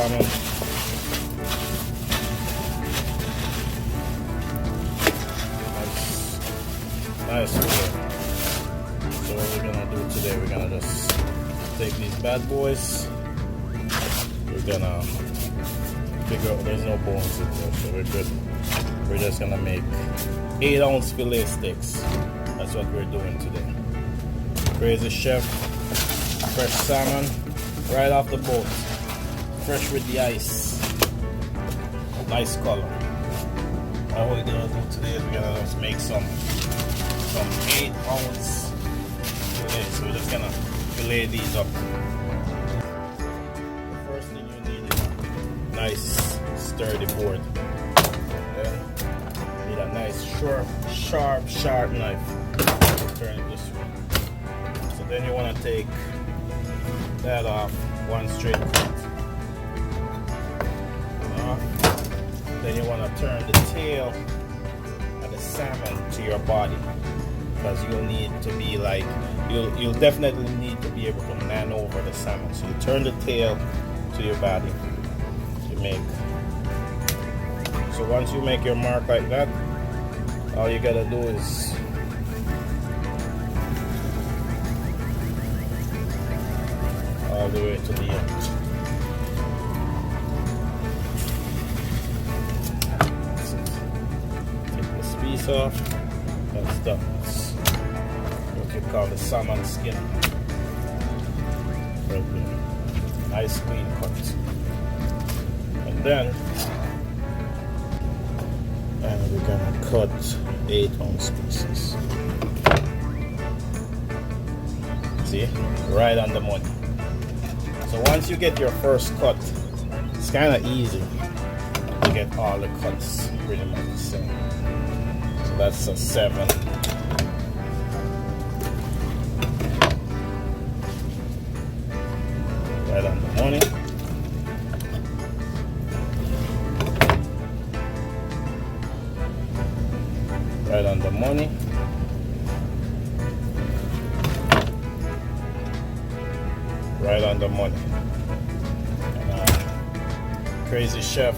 salmon. Nice fillet. So what we're gonna do today, we're gonna just take these bad boys. We're gonna figure out there's no bones in there, so we're good. We're just gonna make 8-ounce fillet steaks. That's what we're doing today. Crazy Chef, fresh salmon, right off the boat, fresh with the ice. Nice color. All we're gonna do today is we're gonna just make some 8-ounce fillet. So we're just gonna fillet these up. The first thing you need is a nice sturdy board. Then you need a nice sharp knife. Turn it this way. So then you want to take that off, one straight cut. Then you want to turn the tail of the salmon to your body, because you'll need to be like, you'll definitely need to be able to man over the salmon. So you turn the tail to your body. So once you make your mark like that, all you gotta do is all the way to the end. Take this piece off. That's done. That's what you call the salmon skin. Right there. Nice clean cut. And then we're gonna cut 8-ounce pieces. See? Right on the money. So once you get your first cut, it's kind of easy to get all the cuts pretty much the same. So that's a 7. Right on the money. Right on the money. Right on the money. And, Crazy Chef